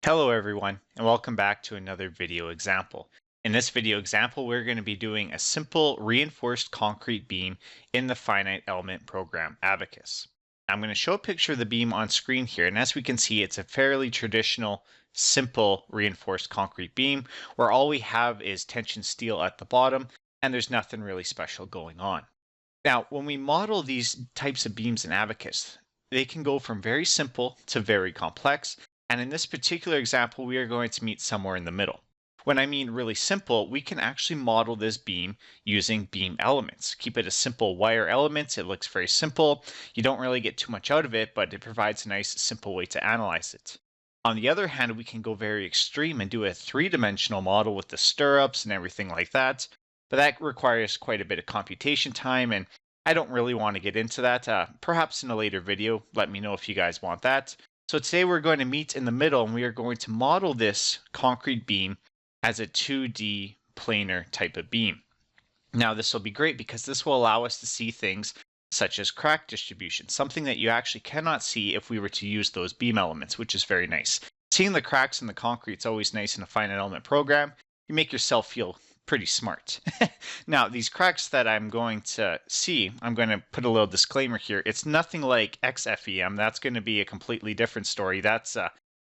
Hello everyone, and welcome back to another video example. In this video example, we're going to be doing a simple reinforced concrete beam in the finite element program ABAQUS. I'm going to show a picture of the beam on screen here, and as we can see, it's a fairly traditional, simple reinforced concrete beam where all we have is tension steel at the bottom, and there's nothing really special going on. Now, when we model these types of beams in ABAQUS, they can go from very simple to very complex. And in this particular example, we are going to meet somewhere in the middle. When I mean really simple, we can actually model this beam using beam elements. Keep it a simple wire element. It looks very simple. You don't really get too much out of it, but it provides a nice, simple way to analyze it. On the other hand, we can go very extreme and do a three-dimensional model with the stirrups and everything like that. But that requires quite a bit of computation time, and I don't really want to get into that. Perhaps in a later video, let me know if you guys want that. So today we're going to meet in the middle, and we are going to model this concrete beam as a 2D planar type of beam. Now this will be great because this will allow us to see things such as crack distribution, something that you actually cannot see if we were to use those beam elements, which is very nice. Seeing the cracks in the concrete is always nice in a finite element program. You make yourself feel pretty smart. Now, these cracks that I'm going to see, I'm going to put a little disclaimer here. It's nothing like XFEM. That's going to be a completely different story. That's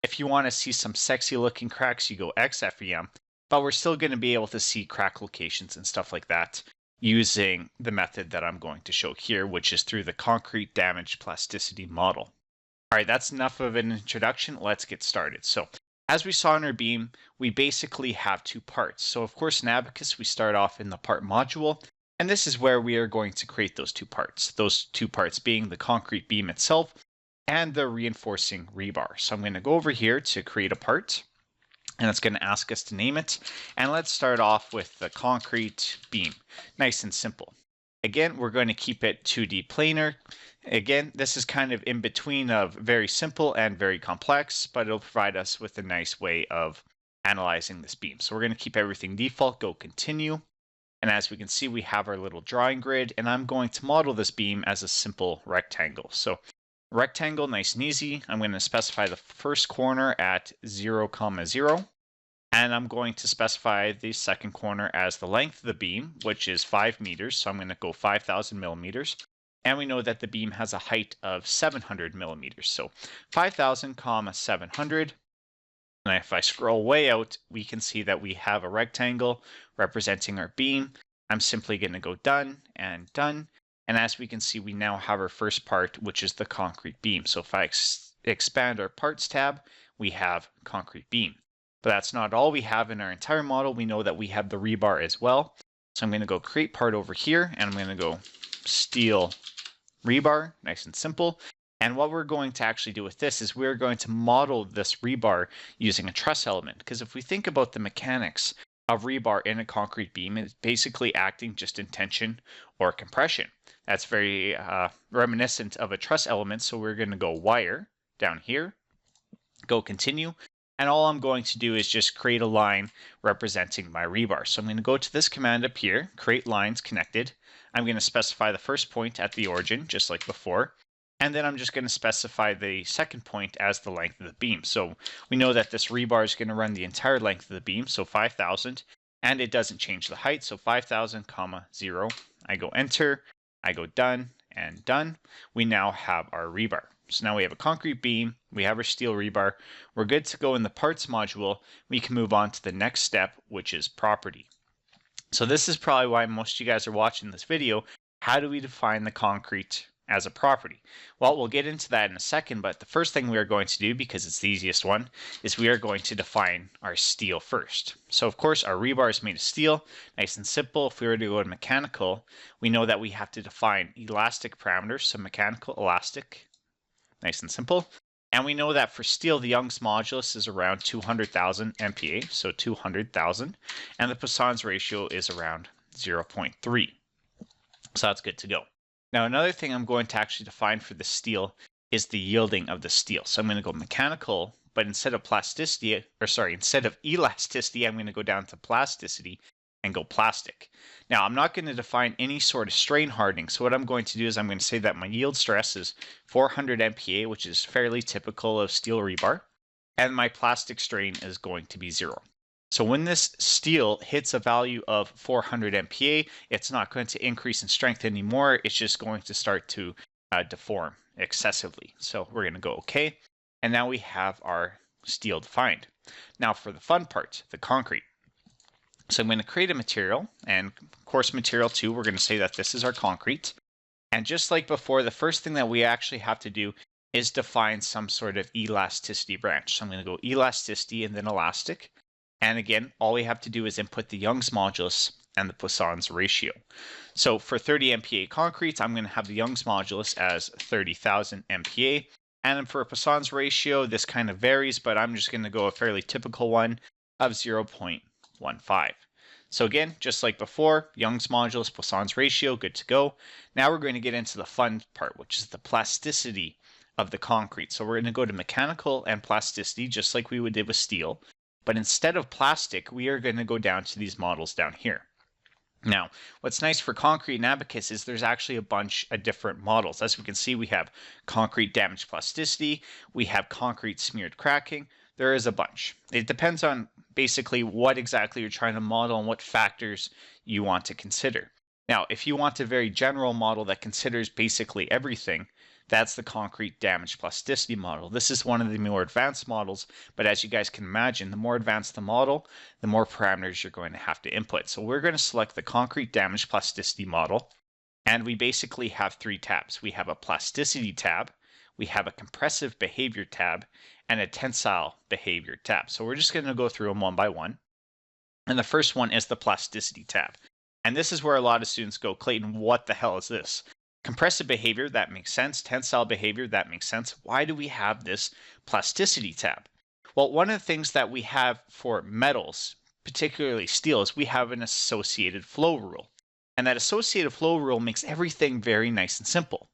if you want to see some sexy looking cracks, you go XFEM. But we're still going to be able to see crack locations and stuff like that using the method that I'm going to show here, which is through the concrete damage plasticity model. All right, that's enough of an introduction. Let's get started. So as we saw in our beam, we basically have two parts. So of course in ABAQUS, we start off in the part module, and this is where we are going to create those two parts. Those two parts being the concrete beam itself and the reinforcing rebar. So I'm going to go over here to create a part, and it's going to ask us to name it. And let's start off with the concrete beam. Nice and simple. Again, we're going to keep it 2D planar. Again, this is kind of in between of very simple and very complex, but it'll provide us with a nice way of analyzing this beam. So we're going to keep everything default, go continue. And as we can see, we have our little drawing grid, and I'm going to model this beam as a simple rectangle. So rectangle, nice and easy. I'm going to specify the first corner at 0, 0. And I'm going to specify the second corner as the length of the beam, which is 5 meters. So I'm going to go 5,000 millimeters. And we know that the beam has a height of 700 millimeters. So 5,000, 700. And if I scroll way out, we can see that we have a rectangle representing our beam. I'm simply going to go done and done. And as we can see, we now have our first part, which is the concrete beam. So if I expand our parts tab, we have concrete beam. But that's not all we have in our entire model. We know that we have the rebar as well. So I'm going to go create part over here, and I'm going to go steel rebar, nice and simple. And what we're going to actually do with this is we're going to model this rebar using a truss element. Because if we think about the mechanics of rebar in a concrete beam, it's basically acting just in tension or compression. That's very reminiscent of a truss element. So we're going to go wire down here, go continue. And all I'm going to do is just create a line representing my rebar. So I'm going to go to this command up here, create lines connected. I'm going to specify the first point at the origin, just like before. And then I'm just going to specify the second point as the length of the beam. So we know that this rebar is going to run the entire length of the beam, so 5,000. And it doesn't change the height, so 5,000, 0. I go enter, I go done, and done. We now have our rebar. So now we have a concrete beam, we have our steel rebar, we're good to go in the parts module. We can move on to the next step, which is property. So this is probably why most of you guys are watching this video. How do we define the concrete as a property? Well, we'll get into that in a second, but the first thing we are going to do, because it's the easiest one, is we are going to define our steel first. So of course, our rebar is made of steel, nice and simple. If we were to go to mechanical, we know that we have to define elastic parameters, so mechanical, elastic, nice and simple. And we know that for steel, the Young's modulus is around 200,000 MPa, so 200,000. And the Poisson's ratio is around 0.3. So that's good to go. Now, another thing I'm going to actually define for the steel is the yielding of the steel. So I'm going to go mechanical, but instead of instead of elasticity, I'm going to go down to plasticity and go plastic. Now, I'm not going to define any sort of strain hardening. So what I'm going to do is I'm going to say that my yield stress is 400 MPa, which is fairly typical of steel rebar. and my plastic strain is going to be 0. So when this steel hits a value of 400 MPa, it's not going to increase in strength anymore. It's just going to start to deform excessively. So we're going to go OK. And now we have our steel defined. Now for the fun part, the concrete. So I'm going to create a material, and course material 2, we're going to say that this is our concrete. And just like before, the first thing that we actually have to do is define some sort of elasticity branch. So I'm going to go elasticity and then elastic. And again, all we have to do is input the Young's modulus and the Poisson's ratio. So for 30 MPa concrete, I'm going to have the Young's modulus as 30,000 MPa. And for a Poisson's ratio, this kind of varies, but I'm just going to go a fairly typical one of 0.15. So again, just like before, Young's modulus, Poisson's ratio, good to go. Now we're going to get into the fun part, which is the plasticity of the concrete. So we're going to go to mechanical and plasticity, just like we did with steel. But instead of plastic, we are going to go down to these models down here. Now, what's nice for concrete and ABAQUS is there's actually a bunch of different models. As we can see, we have concrete damaged plasticity, we have concrete smeared cracking. There is a bunch. It depends on basically what exactly you're trying to model and what factors you want to consider. Now, if you want a very general model that considers basically everything, that's the concrete damaged plasticity model. This is one of the more advanced models, but as you guys can imagine, the more advanced the model, the more parameters you're going to have to input. So we're going to select the concrete damaged plasticity model, and we basically have 3 tabs. We have a plasticity tab, we have a compressive behavior tab, and a tensile behavior tab. So we're just going to go through them one by one. And the first one is the plasticity tab. And this is where a lot of students go, Clayton, what the hell is this? Compressive behavior, that makes sense. Tensile behavior, that makes sense. Why do we have this plasticity tab? Well, one of the things that we have for metals, particularly steel, is we have an associated flow rule. And that associated flow rule makes everything very nice and simple.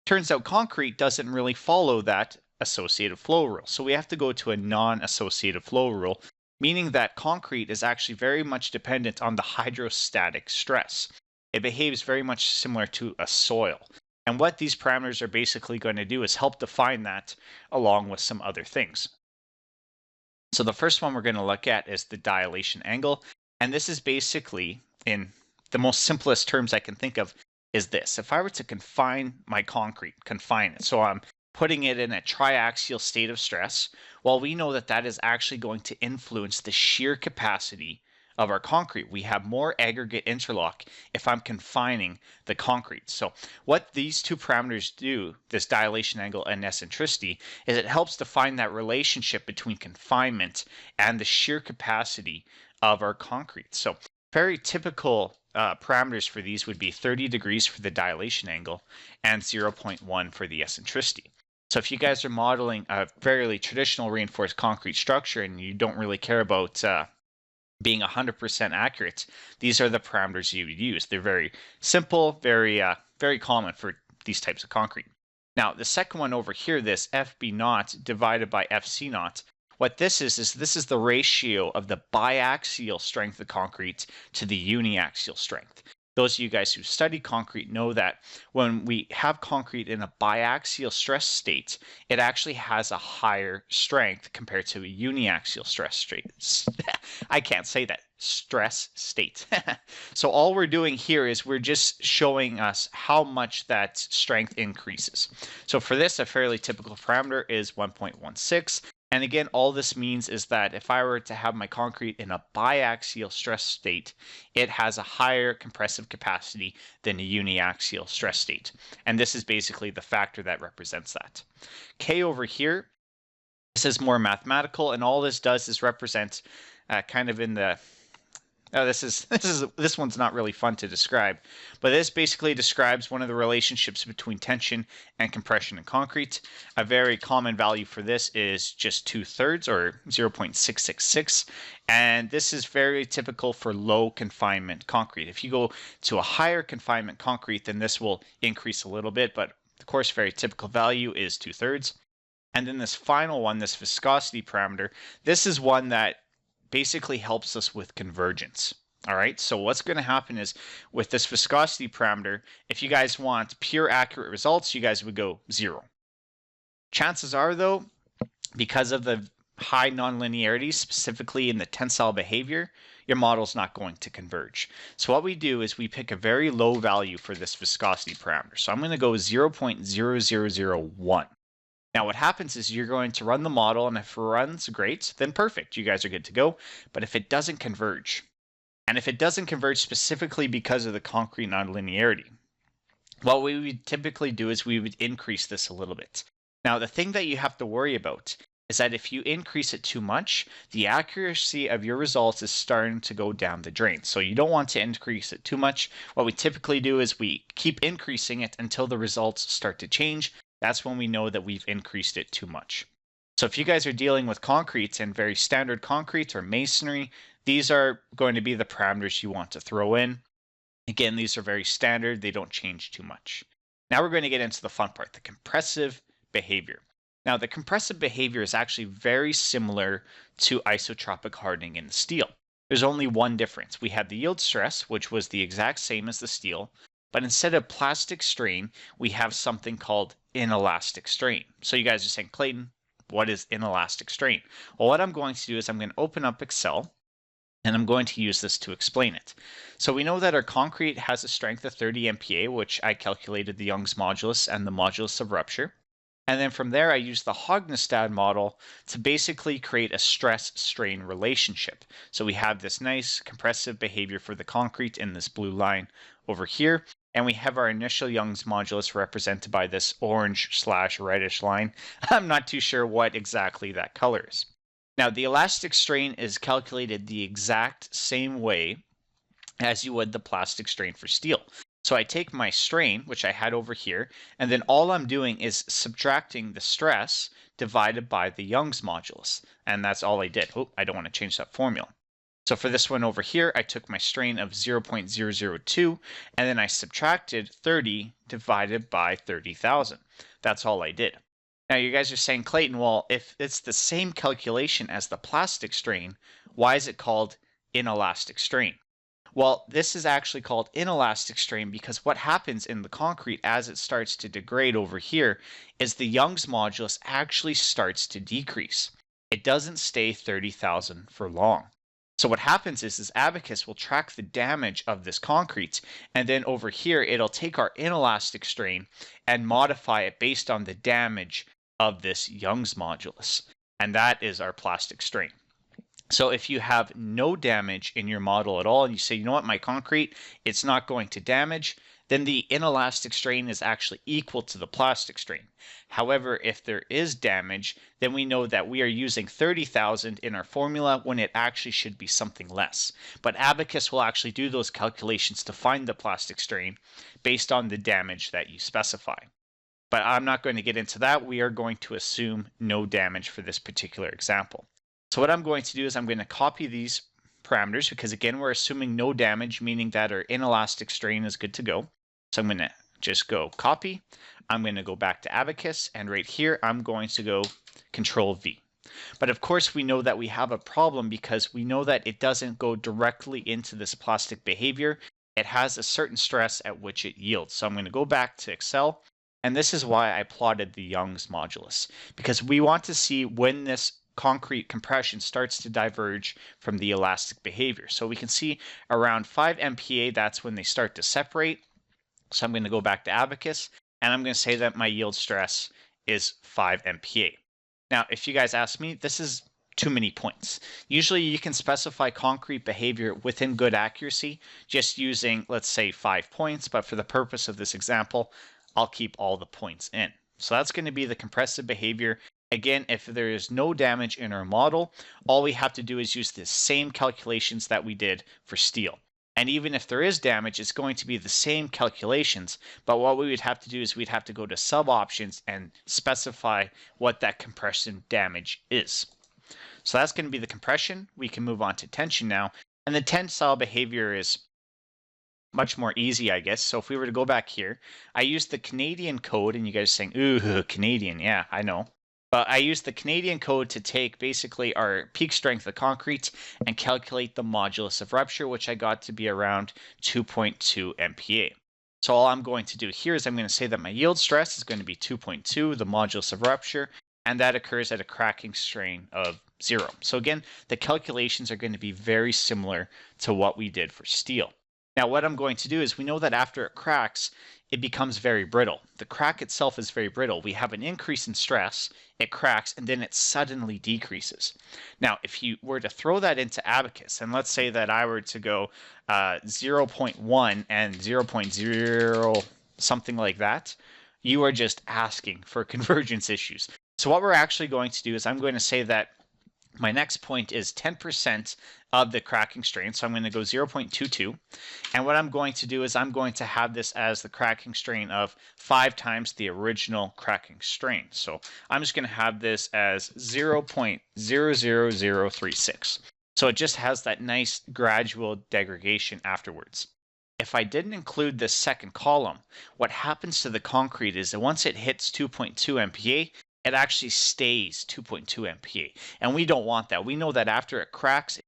Turns out concrete doesn't really follow that associated flow rule. So we have to go to a non-associated flow rule, meaning that concrete is actually very much dependent on the hydrostatic stress. It behaves very much similar to a soil. And what these parameters are basically going to do is help define that along with some other things. So the first one we're going to look at is the dilation angle. And this is basically, in the most simplest terms I can think of, is this. If I were to confine my concrete, confine it, so I'm putting it in a triaxial state of stress, well, we know that that is actually going to influence the shear capacity of our concrete. We have more aggregate interlock if I'm confining the concrete. So what these two parameters do, this dilation angle and eccentricity, is it helps define that relationship between confinement and the shear capacity of our concrete. So very typical parameters for these would be 30 degrees for the dilation angle and 0.1 for the eccentricity. So if you guys are modeling a fairly traditional reinforced concrete structure and you don't really care about being 100% accurate, these are the parameters you would use. They're very simple, very common for these types of concrete. Now, the second one over here, this FB naught divided by FC naught, what this is this is the ratio of the biaxial strength of concrete to the uniaxial strength. Those of you guys who study concrete know that when we have concrete in a biaxial stress state, it actually has a higher strength compared to a uniaxial stress state. I can't say that. Stress state. So all we're doing here is we're just showing us how much that strength increases. So for this, a fairly typical parameter is 1.16. And again, all this means is that if I were to have my concrete in a biaxial stress state, it has a higher compressive capacity than a uniaxial stress state. And this is basically the factor that represents that. K over here, this is more mathematical, and all this does is represent kind of in the this one's not really fun to describe, but this basically describes one of the relationships between tension and compression in concrete. A very common value for this is just 2/3 or 0.666, and this is very typical for low confinement concrete. If you go to a higher confinement concrete, then this will increase a little bit, but of course, very typical value is 2/3. And then this final one, this viscosity parameter, this is one that basically helps us with convergence. All right, so what's going to happen is with this viscosity parameter, if you guys want pure accurate results, you guys would go 0. Chances are, though, because of the high nonlinearities, specifically in the tensile behavior, your model's not going to converge. So what we do is we pick a very low value for this viscosity parameter. So I'm going to go 0.0001. Now what happens is you're going to run the model, and if it runs great, then perfect, you guys are good to go. But if it doesn't converge, and if it doesn't converge specifically because of the concrete nonlinearity, what we would typically do is we would increase this a little bit. Now, the thing that you have to worry about is that if you increase it too much, the accuracy of your results is starting to go down the drain. So you don't want to increase it too much. What we typically do is we keep increasing it until the results start to change. That's when we know that we've increased it too much. So if you guys are dealing with concretes and very standard concretes or masonry, these are going to be the parameters you want to throw in. Again, these are very standard. They don't change too much. Now we're going to get into the fun part, the compressive behavior. Now, the compressive behavior is actually very similar to isotropic hardening in the steel. There's only one difference. We have the yield stress, which was the exact same as the steel, but instead of plastic strain, we have something called inelastic strain. So you guys are saying, Clayton, what is inelastic strain? Well, what I'm going to do is I'm going to open up Excel, and I'm going to use this to explain it. So we know that our concrete has a strength of 30 MPa, which I calculated the Young's modulus and the modulus of rupture. And then from there, I used the Hognestad model to basically create a stress-strain relationship. So we have this nice compressive behavior for the concrete in this blue line over here. And we have our initial Young's modulus represented by this orange/reddish line. I'm not too sure what exactly that color is. Now, the elastic strain is calculated the exact same way as you would the plastic strain for steel. So I take my strain, which I had over here, and then all I'm doing is subtracting the stress divided by the Young's modulus. And that's all I did. Oh, I don't want to change that formula. So for this one over here, I took my strain of 0.002, and then I subtracted 30 divided by 30,000. That's all I did. Now you guys are saying, Clayton, well, if it's the same calculation as the plastic strain, why is it called inelastic strain? Well, this is actually called inelastic strain because what happens in the concrete as it starts to degrade over here is the Young's modulus actually starts to decrease. It doesn't stay 30,000 for long. So what happens is ABAQUS will track the damage of this concrete, and then over here it'll take our inelastic strain and modify it based on the damage of this Young's modulus. And that is our plastic strain. So if you have no damage in your model at all, and you say, you know what, my concrete, it's not going to damage, then the inelastic strain is actually equal to the plastic strain. However, if there is damage, then we know that we are using 30,000 in our formula when it actually should be something less. But ABAQUS will actually do those calculations to find the plastic strain based on the damage that you specify. But I'm not going to get into that. We are going to assume no damage for this particular example. So what I'm going to do is I'm going to copy these parameters because, again, we're assuming no damage, meaning that our inelastic strain is good to go. So I'm going to just go copy. I'm going to go back to ABAQUS, and right here, I'm going to go Control V. But of course, we know that we have a problem because we know that it doesn't go directly into this plastic behavior. It has a certain stress at which it yields. So I'm going to go back to Excel, and this is why I plotted the Young's modulus, because we want to see when this concrete compression starts to diverge from the elastic behavior. So we can see around 5 MPa, that's when they start to separate. So I'm going to go back to ABAQUS, and I'm going to say that my yield stress is 5 MPa. Now, if you guys ask me, this is too many points. Usually you can specify concrete behavior within good accuracy just using, let's say, 5 points, but for the purpose of this example, I'll keep all the points in. So that's going to be the compressive behavior. Again, if there is no damage in our model, all we have to do is use the same calculations that we did for steel. And even if there is damage, it's going to be the same calculations, but what we would have to do is we'd have to go to sub options and specify what that compression damage is. So that's going to be the compression. We can move on to tension now. And the tensile behavior is much more easy, I guess. So if we were to go back here, I used the Canadian code, and you guys are saying, ooh, Canadian, yeah, I know. But I used the Canadian code to take basically our peak strength of concrete and calculate the modulus of rupture, which I got to be around 2.2 MPa. So all I'm going to do here is I'm going to say that my yield stress is going to be 2.2, the modulus of rupture, and that occurs at a cracking strain of 0. So again, the calculations are going to be very similar to what we did for steel. Now what I'm going to do is, we know that after it cracks, it becomes very brittle. The crack itself is very brittle. We have an increase in stress, it cracks, and then it suddenly decreases. Now, if you were to throw that into ABAQUS, and let's say that I were to go 0.1 and 0.0 something like that, you are just asking for convergence issues. So what we're actually going to do is, I'm going to say that my next point is 10% of the cracking strain. So I'm going to go 0.22. And what I'm going to do is, I'm going to have this as the cracking strain of 5 times the original cracking strain. So I'm just going to have this as 0.00036. So it just has that nice gradual degradation afterwards. If I didn't include this second column, what happens to the concrete is that once it hits 2.2 MPa, it actually stays 2.2 MPa. And we don't want that. We know that after it cracks,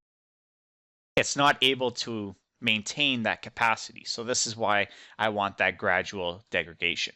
it's not able to maintain that capacity. So this is why I want that gradual degradation.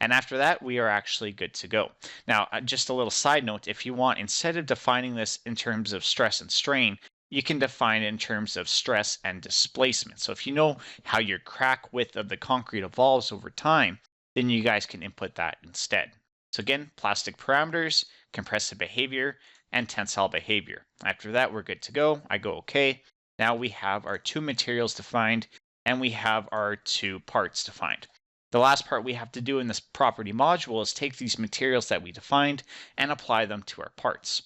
And after that, we are actually good to go. Now, just a little side note, if you want, instead of defining this in terms of stress and strain, you can define it in terms of stress and displacement. So if you know how your crack width of the concrete evolves over time, then you guys can input that instead. So again, plastic parameters, compressive behavior, and tensile behavior. After that, we're good to go. I go OK. Now we have our 2 materials defined, and we have our 2 parts defined. The last part we have to do in this property module is take these materials that we defined and apply them to our parts.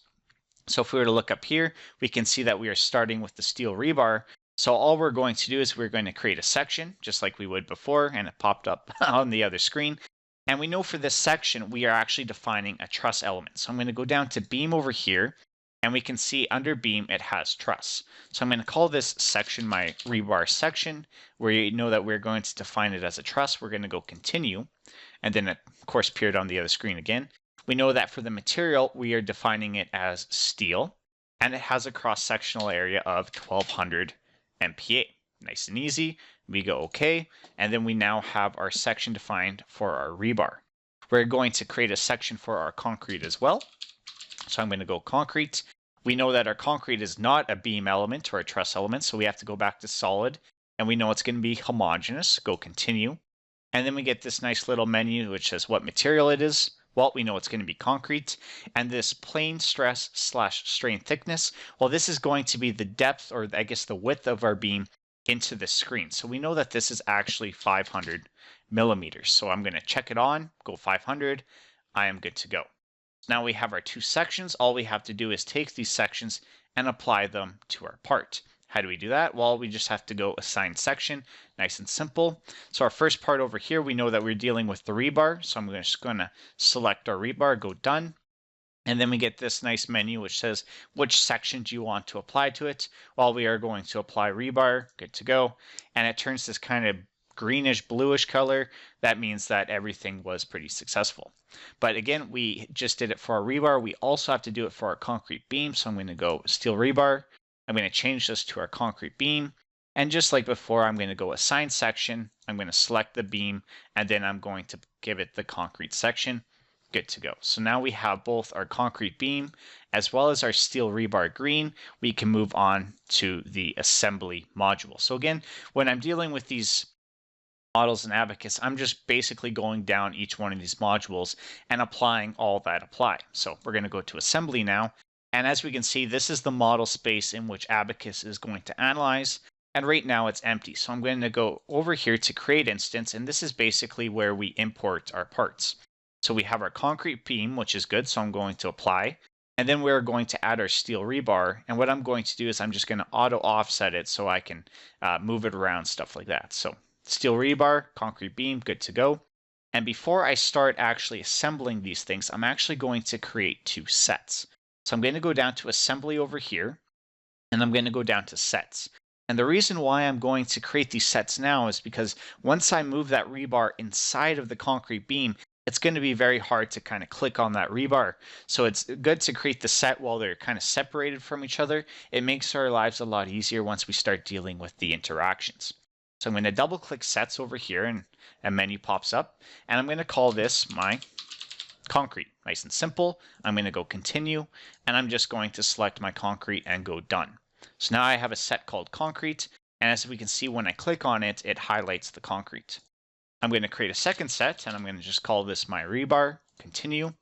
So if we were to look up here, we can see that we are starting with the steel rebar. So all we're going to do is, we're going to create a section just like we would before, and it popped up on the other screen. And we know for this section, we are actually defining a truss element. So I'm going to go down to beam over here, and we can see under beam, it has truss. So I'm going to call this section my rebar section, where you know that we're going to define it as a truss. We're going to go continue, and then it, of course, appeared on the other screen again. We know that for the material, we are defining it as steel, and it has a cross-sectional area of 1200 MPa. Nice and easy. We go OK, and then we now have our section defined for our rebar. We're going to create a section for our concrete as well. So I'm going to go concrete. We know that our concrete is not a beam element or a truss element, so we have to go back to solid, and we know it's going to be homogeneous. Go continue. And then we get this nice little menu which says what material it is. Well, we know it's going to be concrete. And this plane stress / strain thickness, well, this is going to be the depth, or I guess the width of our beam into the screen. So we know that this is actually 500 millimeters. So I'm going to check it on, go 500. I am good to go. Now we have our 2 sections. All we have to do is take these sections and apply them to our part. How do we do that? Well, we just have to go assign section. Nice and simple. So our first part over here, we know that we're dealing with the rebar. So I'm just going to select our rebar, go done. And then we get this nice menu which says which section do you want to apply to it. Well, we are going to apply rebar. Good to go. And it turns this kind of greenish bluish color. That means that everything was pretty successful. But again, we just did it for our rebar. We also have to do it for our concrete beam. So I'm going to go steel rebar. I'm going to change this to our concrete beam. And just like before, I'm going to go assign section. I'm going to select the beam, and then I'm going to give it the concrete section. Good to go. So now we have both our concrete beam as well as our steel rebar green. We can move on to the assembly module. So again, when I'm dealing with these models in ABAQUS, I'm just basically going down each one of these modules and applying all that apply. So we're going to go to assembly now. And as we can see, this is the model space in which ABAQUS is going to analyze. And right now it's empty. So I'm going to go over here to create instance. And this is basically where we import our parts. So we have our concrete beam, which is good. So I'm going to apply. And then we're going to add our steel rebar. And what I'm going to do is I'm just going to auto offset it so I can move it around, stuff like that. So steel rebar, concrete beam, good to go. And before I start actually assembling these things, I'm actually going to create 2 sets. So I'm going to go down to assembly over here, and I'm going to go down to sets. And the reason why I'm going to create these sets now is because once I move that rebar inside of the concrete beam, it's going to be very hard to kind of click on that rebar. So it's good to create the set while they're kind of separated from each other. It makes our lives a lot easier once we start dealing with the interactions. So I'm going to double click sets over here, and a menu pops up, and I'm going to call this my concrete. Nice and simple. I'm going to go continue, and I'm just going to select my concrete and go done. So now I have a set called concrete, and as we can see when I click on it, it highlights the concrete. I'm going to create a second set, and I'm going to just call this my rebar, continue,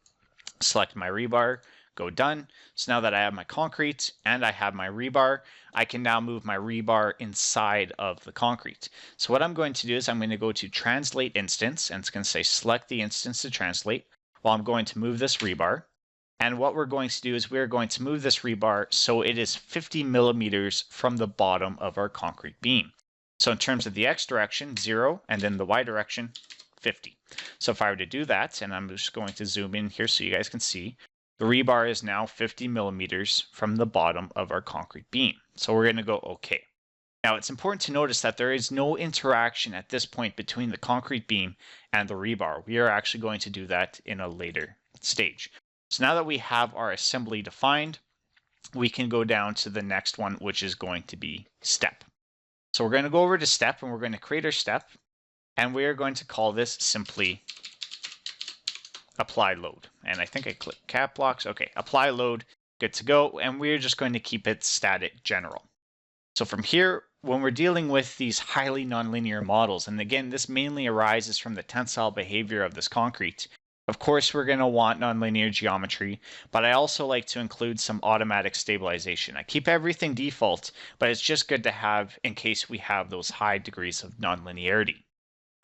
select my rebar, go done. So now that I have my concrete and I have my rebar, I can now move my rebar inside of the concrete. So what I'm going to do is I'm going to go to translate instance, and it's going to say select the instance to translate. Well, I'm going to move this rebar. And what we're going to do is we're going to move this rebar so it is 50 millimeters from the bottom of our concrete beam. So in terms of the X direction, 0, and then the Y direction, 50. So if I were to do that, and I'm just going to zoom in here so you guys can see, the rebar is now 50 millimeters from the bottom of our concrete beam. So we're going to go OK. Now it's important to notice that there is no interaction at this point between the concrete beam and the rebar. We are actually going to do that in a later stage. So now that we have our assembly defined, we can go down to the next one, which is going to be step. So we're going to go over to step, and we're going to create our step, and we are going to call this simply apply load. And I think I clicked cap locks. Okay, apply load, good to go. And we're just going to keep it static general. So from here, when we're dealing with these highly nonlinear models, and again, this mainly arises from the tensile behavior of this concrete, of course, we're going to want nonlinear geometry, but I also like to include some automatic stabilization. I keep everything default, but it's just good to have in case we have those high degrees of nonlinearity.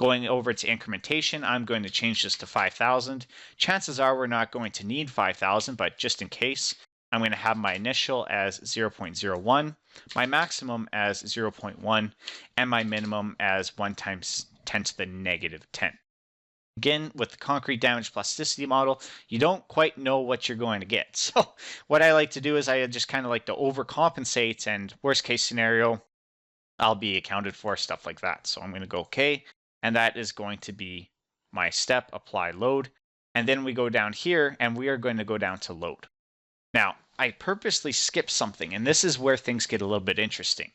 Going over to incrementation, I'm going to change this to 5,000. Chances are we're not going to need 5,000, but just in case, I'm going to have my initial as 0.01, my maximum as 0.1, and my minimum as 1 times 10 to the negative 10. Again, with the concrete damage plasticity model, you don't quite know what you're going to get. So what I like to do is I just kind of like to overcompensate, and worst case scenario, I'll be accounted for, stuff like that. So I'm going to go OK, and that is going to be my step, apply load. And then we go down here, and we are going to go down to load. Now, I purposely skipped something, and this is where things get a little bit interesting.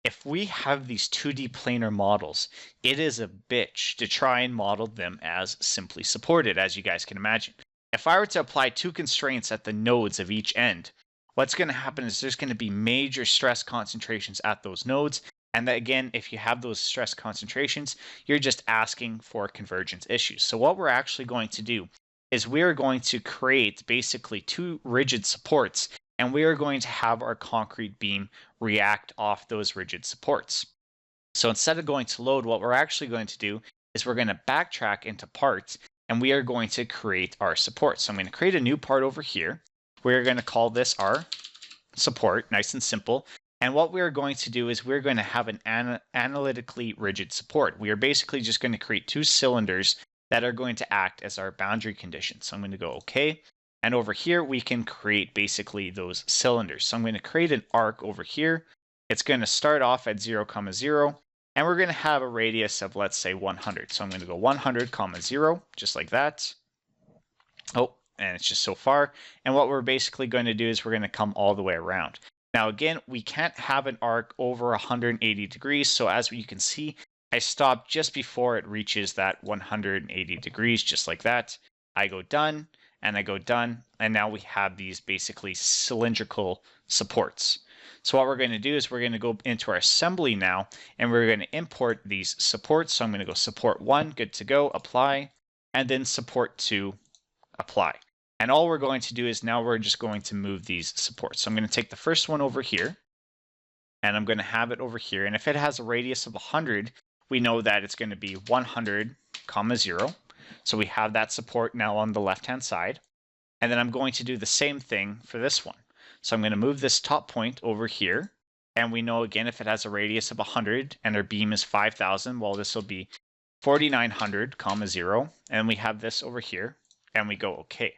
If we have these 2D planar models, it is a bitch to try and model them as simply supported, as you guys can imagine. If I were to apply 2 constraints at the nodes of each end, what's going to happen is there's going to be major stress concentrations at those nodes. And that, again, if you have those stress concentrations, you're just asking for convergence issues. So what we're actually going to do is we're going to create basically 2 rigid supports, and we are going to have our concrete beam react off those rigid supports. So instead of going to load, what we're actually going to do is we're going to backtrack into parts, and we are going to create our support. So I'm going to create a new part over here. We're going to call this our support, nice and simple. And what we're going to do is we're going to have an analytically rigid support. We are basically just going to create 2 cylinders that are going to act as our boundary conditions. So I'm going to go OK. And over here, we can create basically those cylinders. So I'm going to create an arc over here. It's going to start off at 0, 0, and we're going to have a radius of, let's say, 100. So I'm going to go 100, 0, just like that. Oh, and it's just so far. And what we're basically going to do is we're going to come all the way around. Now, again, we can't have an arc over 180 degrees. So as you can see, I stop just before it reaches that 180 degrees, just like that. I go done. And I go done, and now we have these basically cylindrical supports. So what we're going to do is we're going to go into our assembly now, and we're going to import these supports. So I'm going to go support 1, good to go, apply, and then support 2, apply. And all we're going to do is now we're just going to move these supports. So I'm going to take the first one over here, and I'm going to have it over here. And if it has a radius of 100, we know that it's going to be 100, 0. So we have that support now on the left-hand side. And then I'm going to do the same thing for this one. So I'm going to move this top point over here. And we know, again, if it has a radius of 100 and our beam is 5,000, well, this will be 4,900, 0. And we have this over here, and we go OK.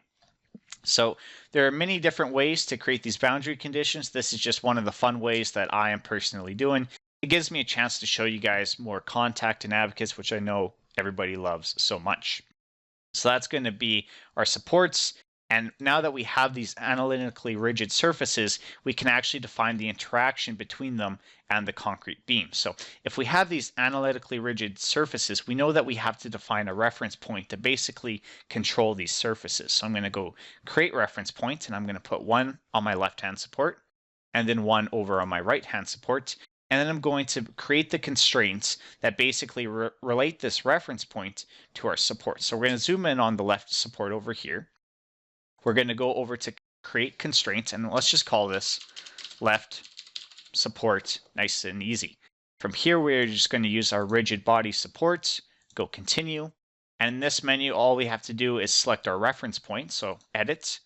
So there are many different ways to create these boundary conditions. This is just one of the fun ways that I am personally doing. It gives me a chance to show you guys more contact in ABAQUS, which I know everybody loves so much. So that's going to be our supports. And now that we have these analytically rigid surfaces, we can actually define the interaction between them and the concrete beam. So if we have these analytically rigid surfaces, we know that we have to define a reference point to basically control these surfaces. So I'm going to go create reference point, and I'm going to put one on my left-hand support, and then one over on my right-hand support. And then I'm going to create the constraints that basically relate this reference point to our support. So we're going to zoom in on the left support over here. We're going to go over to create constraints, and let's just call this left support, nice and easy. From here, we're just going to use our rigid body support, go continue. And in this menu, all we have to do is select our reference point. So edit,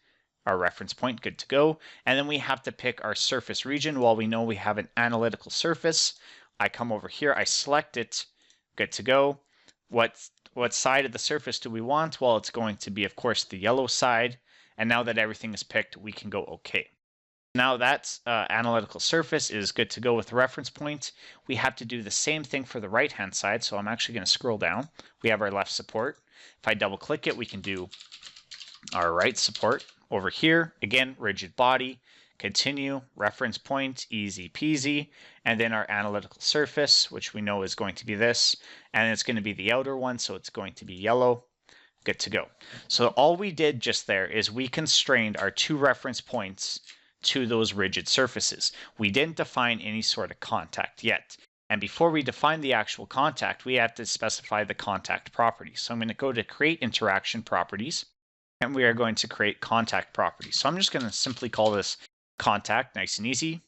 our reference point, good to go. And then we have to pick our surface region. While we know we have an analytical surface, I come over here, I select it, good to go. What side of the surface do we want? Well, it's going to be, of course, the yellow side. And now that everything is picked, we can go OK. Now that analytical surface is good to go with the reference point. We have to do the same thing for the right-hand side. So I'm actually going to scroll down. We have our left support. If I double click it, we can do our right support over here. Again, rigid body, continue, reference point, easy peasy. And then our analytical surface, which we know is going to be this. And it's going to be the outer one, so it's going to be yellow. Good to go. So all we did just there is we constrained our two reference points to those rigid surfaces. We didn't define any sort of contact yet. And before we define the actual contact, we have to specify the contact property. So I'm going to go to create interaction properties, and we are going to create contact properties. So I'm just going to simply call this contact, nice and easy.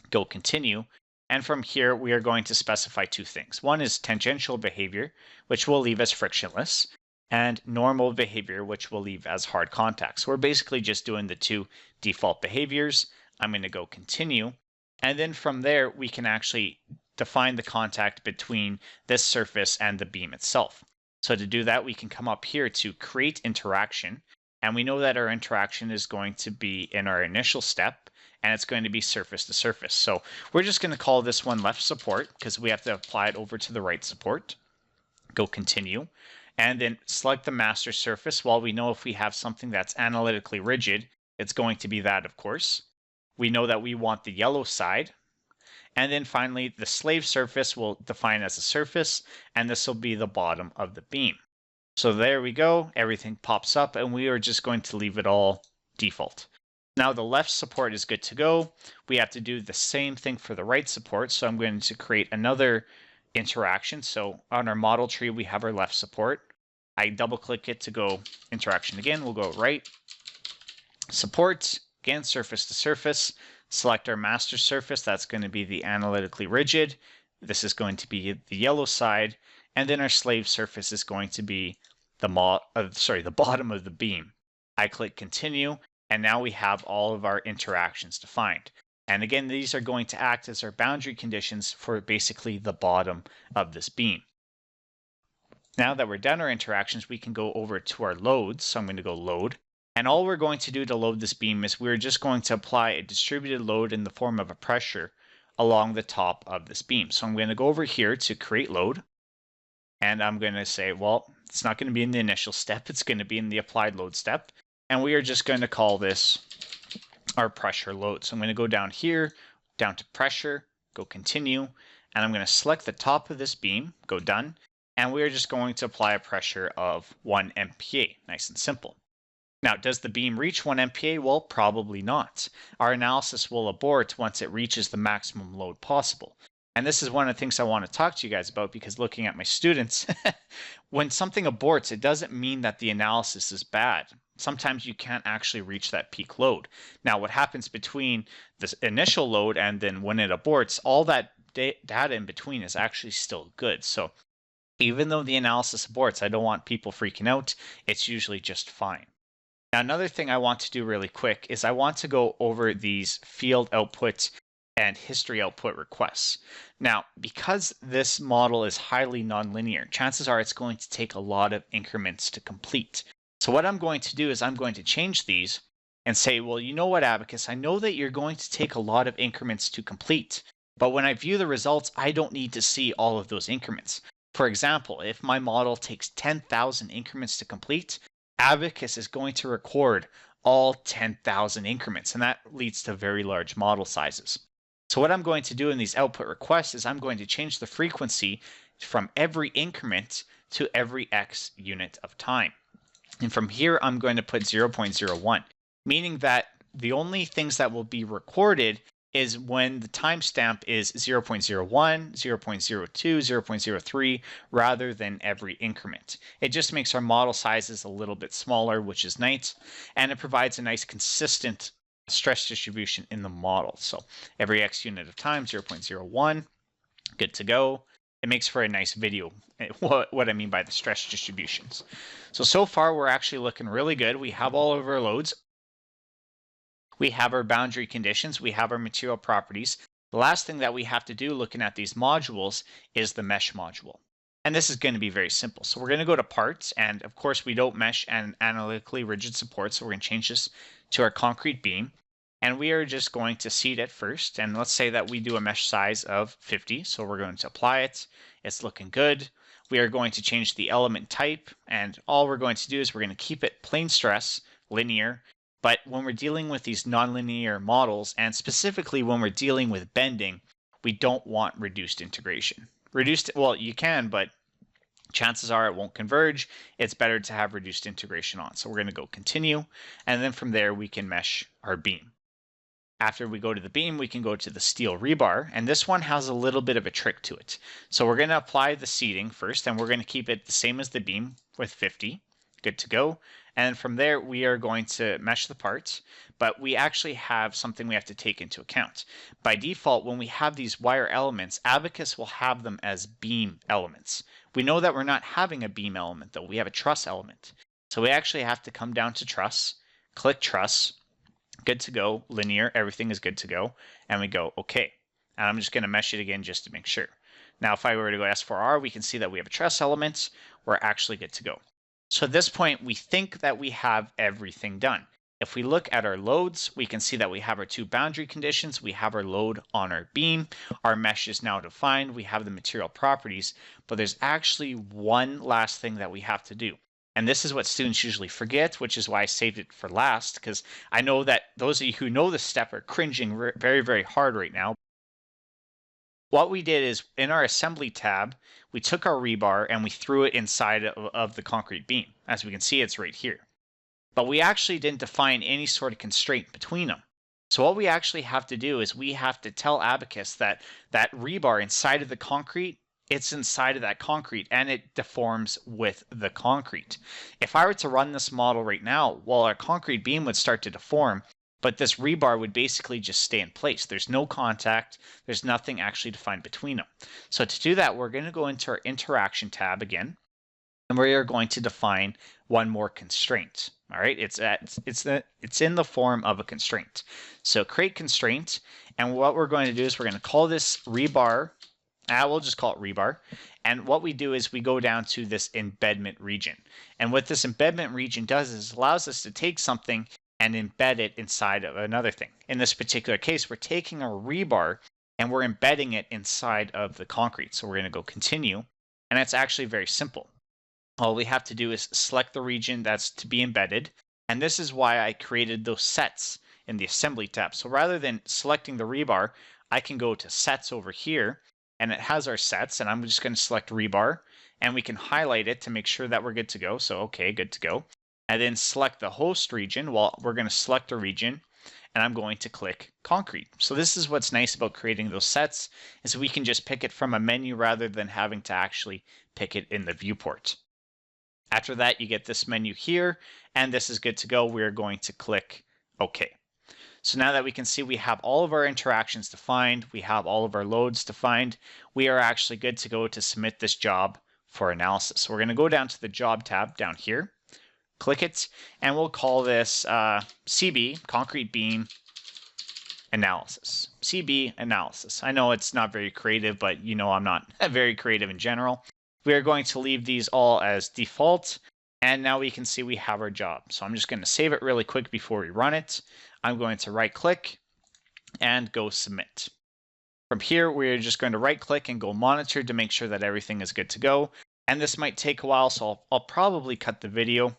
Go continue. And from here, we are going to specify two things. One is tangential behavior, which will leave as frictionless, and normal behavior, which will leave as hard contact. So we're basically just doing the two default behaviors. I'm going to go continue. And then from there, we can actually define the contact between this surface and the beam itself. So to do that, we can come up here to create interaction. And we know that our interaction is going to be in our initial step, and it's going to be surface to surface. So we're just going to call this one left support because we have to apply it over to the right support. Go continue. And then select the master surface. While we know if we have something that's analytically rigid, it's going to be that, of course. We know that we want the yellow side. And then finally, the slave surface will define as a surface, and this will be the bottom of the beam. So there we go. Everything pops up, and we are just going to leave it all default. Now the left support is good to go. We have to do the same thing for the right support. So I'm going to create another interaction. So on our model tree, we have our left support. I double click it to go interaction again. We'll go right support, again, surface to surface, select our master surface. That's going to be the analytically rigid. This is going to be the yellow side. And then our slave surface is going to be the bottom of the beam. I click continue, and now we have all of our interactions defined. And again, these are going to act as our boundary conditions for basically the bottom of this beam. Now that we're done our interactions, we can go over to our loads. So I'm going to go load. And all we're going to do to load this beam is we're just going to apply a distributed load in the form of a pressure along the top of this beam. So I'm going to go over here to create load. And I'm going to say, well, it's not going to be in the initial step. It's going to be in the applied load step. And we are just going to call this our pressure load. So I'm going to go down here, down to pressure, go continue. And I'm going to select the top of this beam, go done. And we're just going to apply a pressure of 1 MPa, nice and simple. Now, does the beam reach 1 MPa? Well, probably not. Our analysis will abort once it reaches the maximum load possible. And this is one of the things I want to talk to you guys about, because looking at my students, when something aborts, it doesn't mean that the analysis is bad. Sometimes you can't actually reach that peak load. Now, what happens between this initial load and then when it aborts, all that data in between is actually still good. So even though the analysis aborts, I don't want people freaking out. It's usually just fine. Now, another thing I want to do really quick is I want to go over these field output and history output requests. Now, because this model is highly nonlinear, chances are it's going to take a lot of increments to complete. So what I'm going to do is I'm going to change these and say, well, you know what, ABAQUS, I know that you're going to take a lot of increments to complete, but when I view the results, I don't need to see all of those increments. For example, if my model takes 10,000 increments to complete, ABAQUS is going to record all 10,000 increments, and that leads to very large model sizes. So what I'm going to do in these output requests is I'm going to change the frequency from every increment to every X unit of time. And from here, I'm going to put 0.01, meaning that the only things that will be recorded is when the timestamp is 0.01, 0.02, 0.03, rather than every increment. It just makes our model sizes a little bit smaller, which is nice, and it provides a nice consistent stress distribution in the model. So every X unit of time, 0.01, good to go. It makes for a nice video, what I mean by the stress distributions. So far, we're actually looking really good. We have all of our loads. We have our boundary conditions. We have our material properties. The last thing that we have to do looking at these modules is the mesh module. And this is going to be very simple. So we're going to go to parts, and of course we don't mesh and analytically rigid support, so we're going to change this to our concrete beam. And we are just going to seed it first, and let's say that we do a mesh size of 50, so we're going to apply it. It's looking good. We are going to change the element type, and all we're going to do is we're going to keep it plane stress, linear, but when we're dealing with these nonlinear models, and specifically when we're dealing with bending, we don't want reduced integration. Well, you can, but chances are it won't converge. It's better to have reduced integration on. So we're going to go continue, and then from there we can mesh our beam. After we go to the beam, we can go to the steel rebar, and this one has a little bit of a trick to it. So we're going to apply the seating first, and we're going to keep it the same as the beam with 50. Good to go. And from there, we are going to mesh the parts, but we actually have something we have to take into account. By default, when we have these wire elements, ABAQUS will have them as beam elements. We know that we're not having a beam element, though. We have a truss element. So we actually have to come down to truss, click truss, good to go, linear, everything is good to go, and we go OK. And I'm just going to mesh it again just to make sure. Now, if I were to go S4R, we can see that we have a truss element. We're actually good to go. So at this point, we think that we have everything done. If we look at our loads, we can see that we have our two boundary conditions. We have our load on our beam. Our mesh is now defined. We have the material properties, but there's actually one last thing that we have to do. And this is what students usually forget, which is why I saved it for last, because I know that those of you who know this step are cringing very, very hard right now. What we did is in our assembly tab, we took our rebar and we threw it inside of the concrete beam. As we can see, it's right here. But we actually didn't define any sort of constraint between them. So what we actually have to do is we have to tell ABAQUS that that rebar inside of the concrete, it's inside of that concrete and it deforms with the concrete. If I were to run this model right now, well, our concrete beam would start to deform, but this rebar would basically just stay in place. There's no contact. There's nothing actually defined between them. So to do that, we're going to go into our interaction tab again, and we are going to define one more constraint. All right, it's in the form of a constraint. So create constraint, and what we're going to do is we're going to call this rebar. We'll just call it rebar. And what we do is we go down to this embedment region. And what this embedment region does is it allows us to take something and embed it inside of another thing. In this particular case, we're taking our rebar and we're embedding it inside of the concrete. So we're going to go continue, and it's actually very simple. All we have to do is select the region that's to be embedded, and this is why I created those sets in the assembly tab. So rather than selecting the rebar, I can go to sets over here, and it has our sets, and I'm just going to select rebar, and we can highlight it to make sure that we're good to go. So okay, good to go. And then select the host region. Well, we're going to select a region, and I'm going to click concrete. So this is what's nice about creating those sets, is we can just pick it from a menu rather than having to actually pick it in the viewport. After that, you get this menu here, and this is good to go. We're going to click OK. So now that we can see we have all of our interactions defined, we have all of our loads defined, we are actually good to go to submit this job for analysis. So we're going to go down to the job tab down here, click it, and we'll call this CB, concrete beam analysis. CB analysis. I know it's not very creative, but you know I'm not very creative in general. We are going to leave these all as default, and now we can see we have our job. So I'm just going to save it really quick before we run it. I'm going to right click and go submit. From here, we're just going to right click and go monitor to make sure that everything is good to go. And this might take a while, so I'll probably cut the video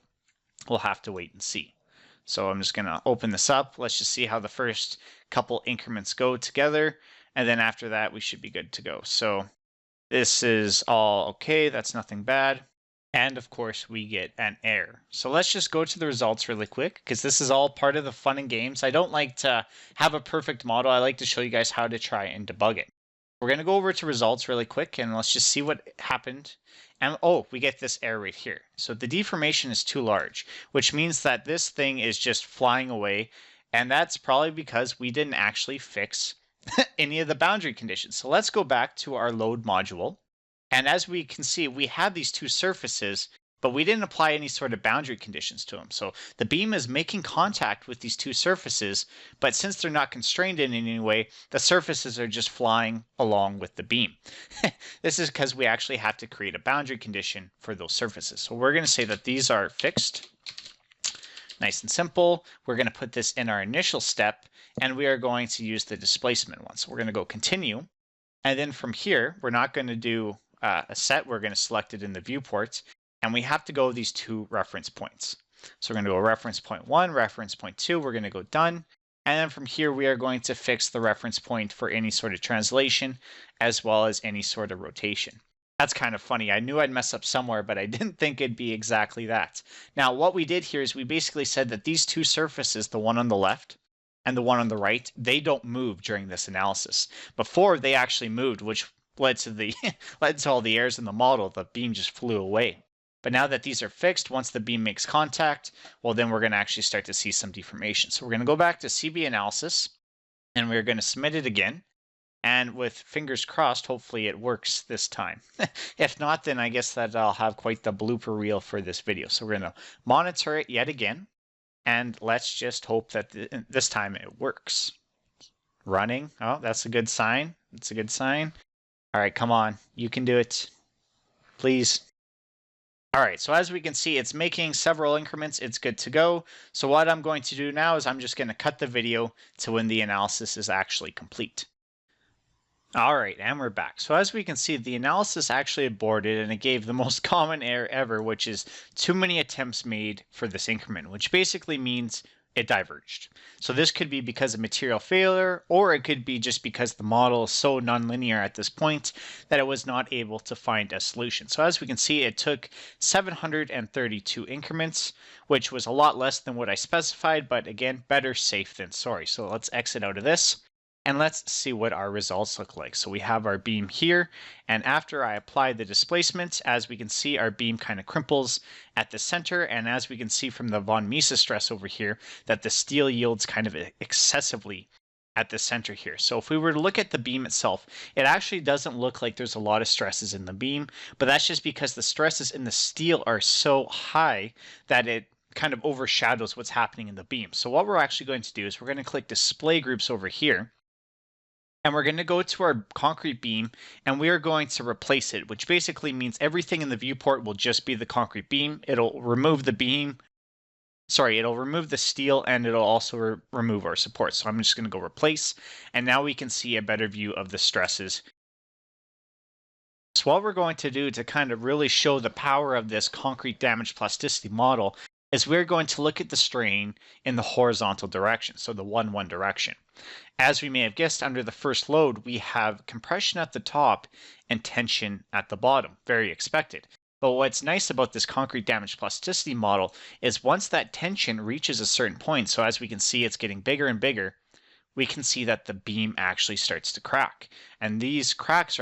we'll have to wait and see. So I'm just going to open this up. Let's just see how the first couple increments go together. And then after that, we should be good to go. So this is all okay. That's nothing bad. And of course, we get an error. So let's just go to the results really quick, because this is all part of the fun and games. I don't like to have a perfect model. I like to show you guys how to try and debug it. We're going to go over to results really quick, and let's just see what happened. And oh, we get this error right here. So the deformation is too large, which means that this thing is just flying away. And that's probably because we didn't actually fix any of the boundary conditions. So let's go back to our load module. And as we can see, we have these two surfaces, but we didn't apply any sort of boundary conditions to them. So the beam is making contact with these two surfaces, but since they're not constrained in any way, the surfaces are just flying along with the beam. This is because we actually have to create a boundary condition for those surfaces. So we're going to say that these are fixed. Nice and simple. We're going to put this in our initial step, and we are going to use the displacement one. So we're going to go continue. And then from here, we're not going to do a set. We're going to select it in the viewport, and we have to go these two reference points. So we're going to go reference point 1, reference point 2. We're going to go done. And then from here, we are going to fix the reference point for any sort of translation, as well as any sort of rotation. That's kind of funny. I knew I'd mess up somewhere, but I didn't think it'd be exactly that. Now, what we did here is we basically said that these two surfaces, the one on the left and the one on the right, they don't move during this analysis. Before, they actually moved, which led to all the errors in the model. The beam just flew away. But now that these are fixed, once the beam makes contact, well, then we're going to actually start to see some deformation. So we're going to go back to CB analysis, and we're going to submit it again. And with fingers crossed, hopefully it works this time. If not, then I guess that I'll have quite the blooper reel for this video. So we're going to monitor it yet again. And let's just hope that this time it works. Running. Oh, that's a good sign. That's a good sign. All right, come on. You can do it. Please. All right, so as we can see, it's making several increments. It's good to go. So what I'm going to do now is I'm just going to cut the video to when the analysis is actually complete. All right, and we're back. So as we can see, the analysis actually aborted, and it gave the most common error ever, which is too many attempts made for this increment, which basically means it diverged. So this could be because of material failure, or it could be just because the model is so nonlinear at this point that it was not able to find a solution. So as we can see, it took 732 increments, which was a lot less than what I specified, but again, better safe than sorry. So let's exit out of this. And let's see what our results look like. So we have our beam here, and after I apply the displacement, as we can see, our beam kind of crimples at the center, and as we can see from the von Mises stress over here, that the steel yields kind of excessively at the center here. So if we were to look at the beam itself, it actually doesn't look like there's a lot of stresses in the beam, but that's just because the stresses in the steel are so high that it kind of overshadows what's happening in the beam. So what we're actually going to do is we're going to click display groups over here, and we're going to go to our concrete beam, and we are going to replace it, which basically means everything in the viewport will just be the concrete beam. It'll remove the beam. Sorry, it'll remove the steel, and it'll also remove our support. So I'm just going to go replace, and now we can see a better view of the stresses. So what we're going to do to kind of really show the power of this concrete damage plasticity model is we're going to look at the strain in the horizontal direction, so the 1-1 direction. As we may have guessed, under the first load, we have compression at the top and tension at the bottom. Very expected. But what's nice about this concrete damage plasticity model is once that tension reaches a certain point, so as we can see it's getting bigger and bigger, we can see that the beam actually starts to crack. And these cracks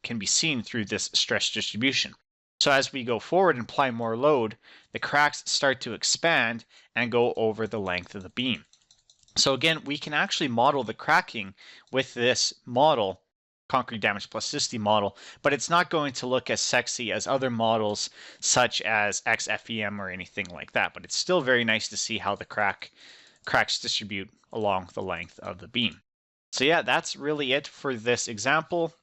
can be seen through this stress distribution. So as we go forward and apply more load, the cracks start to expand and go over the length of the beam. So again, we can actually model the cracking with this model, concrete damage plasticity model, but it's not going to look as sexy as other models such as XFEM or anything like that. But it's still very nice to see how the cracks distribute along the length of the beam. So yeah, that's really it for this example.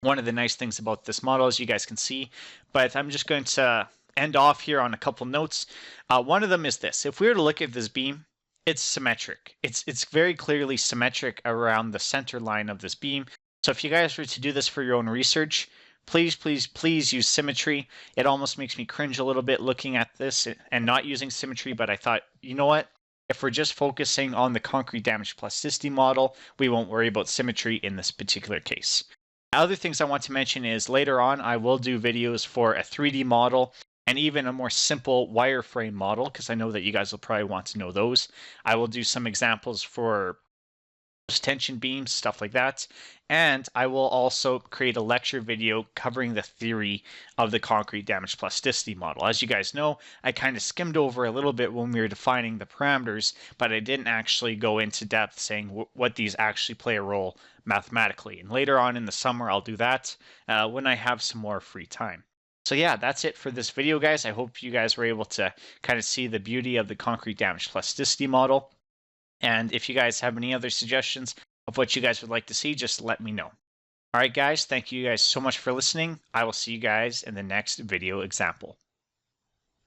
One of the nice things about this model, as you guys can see, but I'm just going to end off here on a couple notes. One of them is this. If we were to look at this beam, it's symmetric. It's very clearly symmetric around the center line of this beam. So if you guys were to do this for your own research, please, please, please use symmetry. It almost makes me cringe a little bit looking at this and not using symmetry, but I thought, you know what? If we're just focusing on the concrete damage plasticity model, we won't worry about symmetry in this particular case. Other things I want to mention is later on, I will do videos for a 3D model and even a more simple wireframe model, because I know that you guys will probably want to know those. I will do some examples for tension beams, stuff like that. And I will also create a lecture video covering the theory of the concrete damage plasticity model. As you guys know, I kind of skimmed over a little bit when we were defining the parameters, but I didn't actually go into depth saying what these actually play a role mathematically. And later on in the summer, I'll do that when I have some more free time. So yeah, that's it for this video, guys. I hope you guys were able to kind of see the beauty of the concrete damage plasticity model. And if you guys have any other suggestions of what you guys would like to see, just let me know. All right, guys, thank you guys so much for listening. I will see you guys in the next video example.